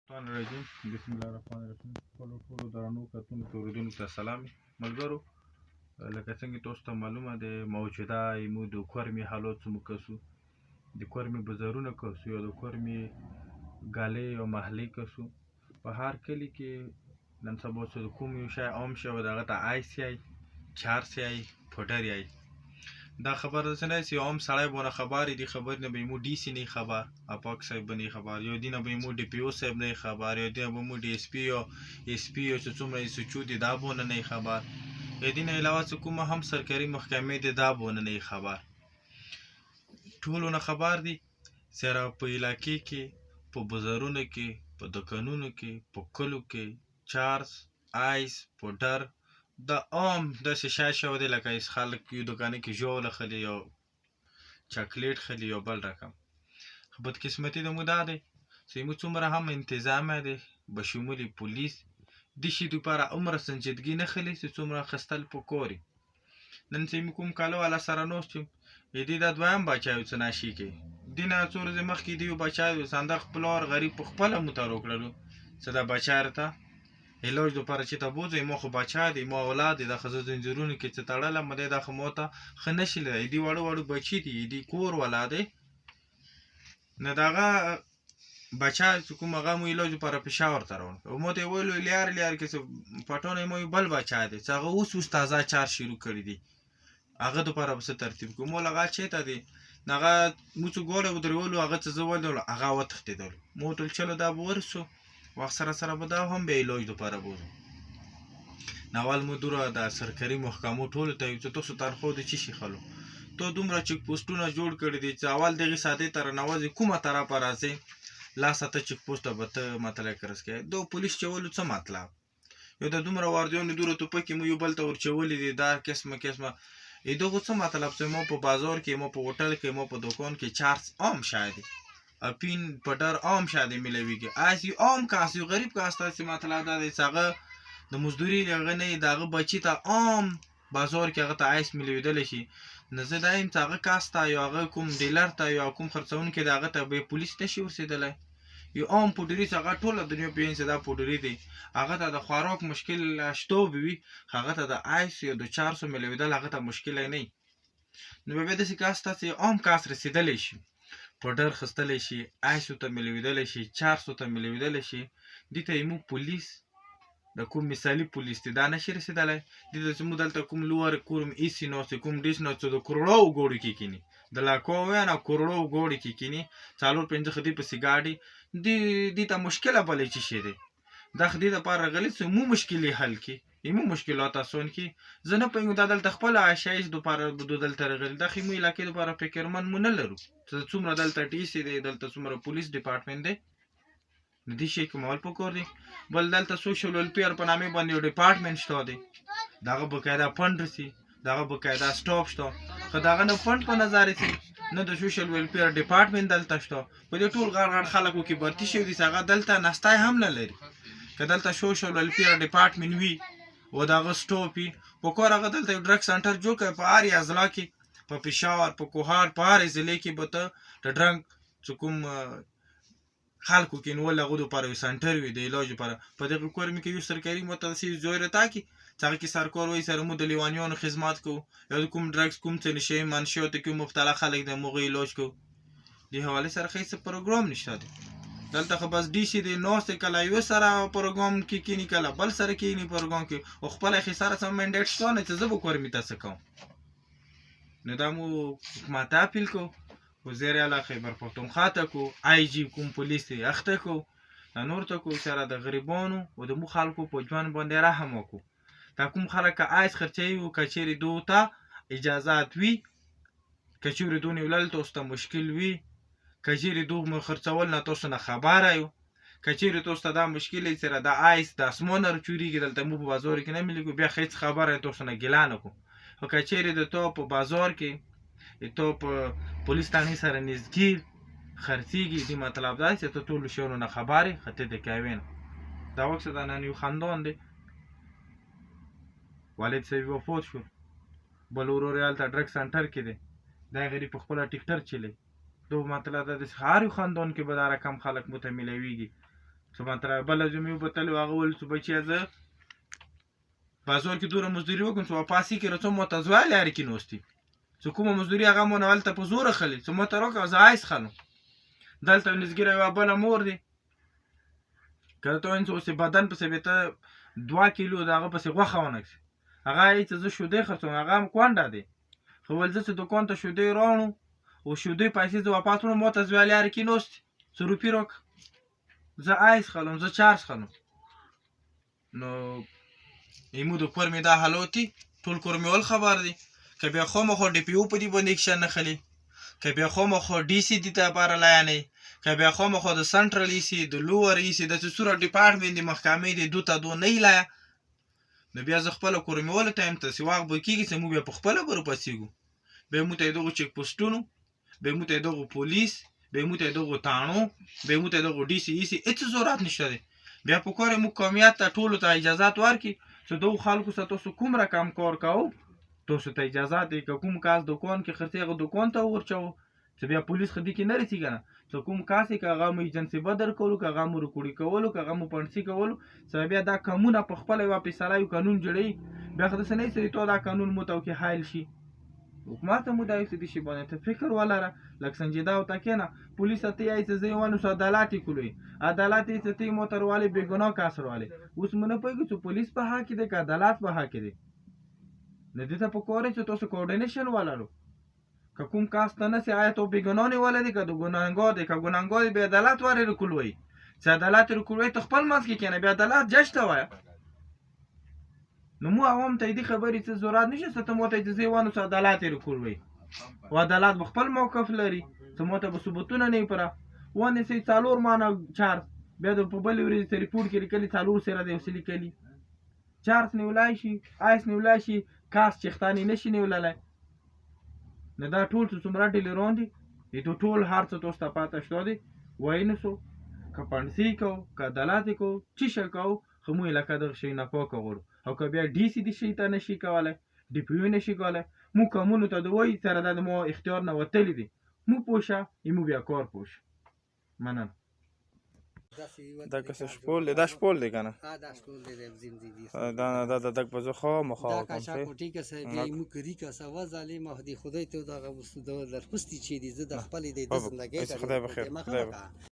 الشیطان الرجیم بسم الله الرحمن الرحیم. خپلو ټولو درنو کتونکو اورېدونکو ته سلام. ملګرو، لکه څنګه تاسو ته معلومه ده موجوده ایمو د کورمې حالات څه کسو د کورمې بازارونه کسو یا د کورمې ګالۍ او محلې کسو په هر کلي کې نن سبا چې کوم یو شی عام شوی د هغه ته آیس یای چارس یای پوډر یای. دا خبر ده نه چې عام سړی بونه خبر دی خبر نه به مو ډي سي نه خبر اپاک صاحب نه خبر یو دین به مو ډي پی او صاحب نه خبر یو دین به مو ډي اس پی او چې څومره یې سچو دي دا بونه نه خبر یو دین علاوه چې کومه هم سرکاري محکمې دي دا بونه نه خبر ټولو نه خبر دي سره په علاقې کې په بازارونو کې په دکانونو کې په کلو کې چارس آیس پوډر د عام داسې شی شوی دی لکه خلک یو دوکانه کې ژوله خلي یا چاکلیټ خلي یا بل رقم. بدقسمتي د مو دا دی چې موږ څومره هم انتظام دی بشمول پولیس د شي دوپاره عمر سنجیدګي نه خلي چې څومره خستل پکوري. نن چې موږ کوم کالو والا سره نوستم دې دا دویم بچایو څه ناشي کې دینه څو ورځې مخکې دی بچایو صندوق پلار غریب په خپله موتر وکړلو چې دا بچار ته علاج دوپاره چې ته بوځئ ما خو بچا دی ما اولاد دی د ښځو زنځیرونو کې چې تړلی مه دی دا خو ما ته ښه نه شي لیدی دي وړو وړو بچي دي دي کور والا دی نه د هغه بچا چې کوم هغه مو علاج لپاره پېښور ته روان کړ ما ته یې ویلو لیار کې چې پټونه مو بل بچا دی چې هغه اوس تازه چار شروع کړي دي هغه دوپاره به څه ترتیب کړو مو هغه چېرته دی هغه مو څه ګوله ودرولو هغه څه زه ولولو هغه وتښتېدلو ما ورته ویل چلو دا به ورسو وخت سره به دا هم به علاج دپاره بوځو اول مو دوره د سرکاري محکمو ټولو ته یو چې تاسو تنخوا د څه شي خلو تو دومره چیک پوسټونه جوړ کړي دي چې اول دغې سادې ته رانوځي کومه طرفه راځي لاسه ته چیک پوسټه به ته مطلع کرس کوې دو پولیس چولو څه مطلب یو د دومره واردیانو دوره توپکې مو یو بل ته ورچولي دي دا قسمه دغو څه مطلب چې مو په بازار کې مو په هوټل کې مو په دوکان کې چارج عام شای دي اپین پټر عام شاده ملويږي اسی عام کاس یو غریب کاس ته مطلب دا دی څنګه د مزدوري لغه نه دغه بچی ته عام بازار کې هغه ته ایس ملویدل شي نه زه دایم څنګه کاس ته یو هغه کوم ډیلر ته یو کوم خرڅون کې دغه ته به پولیس نشي ورسېدلای یو عام پوډری څنګه ټوله دنیا په انسه دا پوډری دی هغه ته د خوراک مشکل شتو وي هغه ته د ایس یو د 400 ملویدل هغه ته مشکل نه نو به د کاس ته عام کاس رسیدل شي پوډر خستلی شي آیسو ته ملویدلی شي چارسو ته ملویدلی شي دې ته یې موږ پولیس د کوم مثالي پولیس دی دا نشي رسېدلی دې ته چې موږ دلته کوم لوړ کوم ایسي ناست کوم ډیس ناست د کروړو ګوړو کې کیني د لاکو نه کروړو ګوړو کې کیني څلور پنځه خدي پسې ګاډي دې ته مشکله بلې چې شي دی دا خدي دپاره راغلي چې مو مشکلې حل کړي ایمو مشکلات آسان کی زه نه پوهېږم دا دلته خپله عشایش دوپاره دلته راغلي دا خو موږ علاقې دوپاره فکرمند مو نه لرو چې څومره دلته ټي سي دی دلته څومره پولیس ډپارټمنټ دی د دې شی کمول پکار دی بل دلته سوشل ویلفیر په نامې باندې یو ډپارټمنټ شته دی دغه بقاعده فنډ رسي دغه بقاعده سټاف شته خو دغه نه فنډ په نظر رسي نه د سوشل ویلفیر ډپارټمنټ دلته شته په دې ټول غړ خلکو کې برتي شوي دي هغه دلته نستای هم نه لري که دلته سوشل ویلفیر ډپارټمنټ وي و دغه سټوپي په کور هغه دلته یو ډرګ سنټر جوړ کړی په هر اضلاع کې په پېښور په کوهاټ په هر ضلع کې به ته د ډرګ چې کوم خلکو کې نول هغو دپاره یو سنټر وي د علاج لپاره په دغه کورمې کې یو سرکاري متخصص ځای راټاکي چې هغه کې سرکار وایي سره موږ د لیوانیانو خدمات کوو یا د کوم ډرګس کوم څه نشي منشیاتو کې مبتلا خلک د هغوی علاج کوو دې حوالې سره ښه هېڅ پروګرام نشته دی دلته خو بس ډي سي دی ناست کله یو سره پروګرام کې کینی کله بل سره کینی پروګرام کې او خپله یې سره څه منډیټ شته نه چې زه به کورمې ته څه کوم نو دا مو حکومت ته اپیل کوو وزیر اعلی خیبر پښتونخوا ته کوو آی جي کوم پولیس یې اخته کوو نور ته کوو سره د غریبانو او د مو خلکو په ژوند باندې رحم وکړو دا کوم خلک که آیس خرڅوي و که چیرې دو ته اجازات وي که چیرې دونې ولل تاسو ته مشکل وي که چیرې دوغ مو خرڅول نه تاسو نه خبره یو که چیرې تاسو ته دا مشکل یې سره د آیس د اسمانه راچورېږي دلته مو په بازار کې نه ملیږو بیا هېڅ خبره یې تاسو نه ګیله نه کوو خو که چیرې د تا په بازار کې تا په پولیس تانې سره نږدې خرڅېږي دې مطلب دا چې ته ټولو شیانو نه خبر یې خو ته د کوې نه دا وخت دا نن یو خندان دی والد صاحب وفات شو بل ورور یې هلته ډرګ سنټر کې دی دا غریب په خپله ټیکټر چلی دو مطلب دا د هر یو خاندان کې به دا رقم خلک مو ته میلاویږي څه مطلب بله جمعې وبتلې هغه ویل چې بچیه زه بازار کې دومره مزدوري وکړم چې واپس یې کړه څه ماته زوال لارې کې نوستي چې کومه مزدوري هغه مو نه هلته په زوره خلي څه ماته راکړه زه آیس خلم دلته نزګیره یوه بله مور دی که ته وایم چې اوس یې بدن پسې بیا ته 2 کیلو د هغه پسې غوښه ونه کړي هغه یې چې زه شودې خرڅوم هغه هم کونډه دی خو ویل زه چې دوکان ته شودې راوړو او شودې پیسې زه واپس وړم ماته زوال لارې کې نوستي 100 روپۍ راکړه زه آیس خلم زه چارج خلم نو ایمو د کور مې دا حالات دي ټول کور مې ول خبر دی که بیا خامخا ډي پي او په دې باندې اکشن نه خلي که بیا خامخا ډي سي دي ته لپاره لیانې که بیا خامخا د سنټرل ای سي د لوور ای سي داسې څومره ډپارټمنټ دي محکمې دي دو ته دو نه ایلایه نو بیا زه خپله کور مې ولو ټایم ته چې وخت به کېږي چې موږ بیا په خپله به راپسېږو بیا موږ ته یې دغو چیک پوسټونو بیا موږ ته یې دغو پولیس بیا موږ ته یې دغو تاڼو بیا موږ ته یې دغو ډي سي ای سي هېڅ ضرورت نشته دی بیا په کور یې موږ قومیت ته ټولو ته اجازات ورکړي چې دغو خلکو سره تاسو کوم رقم کار کوو تاسو ته اجازات دی که کوم کس دوکان کې خرڅي هغه دوکان ته وغورځوو چې بیا پولیس خو دې کې نه رسي که نه چې کوم کس یې که هغه مو ایجنسي بدر کولو که هغه مو رکوړي کولو که هغه مو پنډسي کولو چې بیا دا قانونه په خپله یوه فیصله یو قانون جوړوي بیا خو داسې نه وي چې تا دا قانون مو ته کې حایل شي حکومت ته مو دا یو څه دې شي باندې ته فکر ولره لږ سنجیده ورته کښېنه پولیس ته ته یې چې زه یې ونیسو عدالت یې کولوي عدالت یې چې ته یې موته روالې بېګناه کس روالې اوس مو نه پوهېږو چې پولیس په حق کې دی که عدالت په حق کې دی نو دې ته پکار دی چې تاسو کوارډینیشن ولرو که کوم کس ته نه سي آیا تو بېګناه نیولی دی که د ګناهګار دی که ګناهګار دی بیا عدالت ورې رکول وایي چې عدالت یې رکول وایي ته خپل منځ کې کښېنه بیا عدالت جج ته وایه نو مو عوام ته دې خبرې څه ضرورت نشته چې ته ماته چې زه یې ونیسو عدالت یې رکول وایي او عدالت به خپل موقف لري چې ماته به ثبوتونه نه وي پوره ونیسئ 4 مانه چارج بیا د په بلې ورځې ته ریپورټ کې لیکلي 4 سره دی اوسې لیکلي چارج نیولی شي آیس نیولی شي کاس چښتنې نه شي نیوللی نو دا ټول چې څومره ډیلران دي د ټول هر څه تاسو ته پاته شته دی وینیسو که پنډسي کوو که عدالت یې کوو څه شی کوو خو موږ یې لکه دغه شی نه پاکه غواړو او که بیا ډي سي دې شي ته نه شي کولی ډي پي او نه شي کولی موږ قومونو ته د وایي سره دا د مو اختیار نه وتلي دي موږ پوه شه ایمو بیا کار پوه شه مننه دا که څه شپول دی دا شپول دی که نه دا شپول دی زندگی دا د دک په زه خامخا دا که چا کوټې که څه بیا یې موږ کري که څه وظالمه خدای ته دغه درپستې چې دي زه د خپلې د زندګۍ خدای بخیر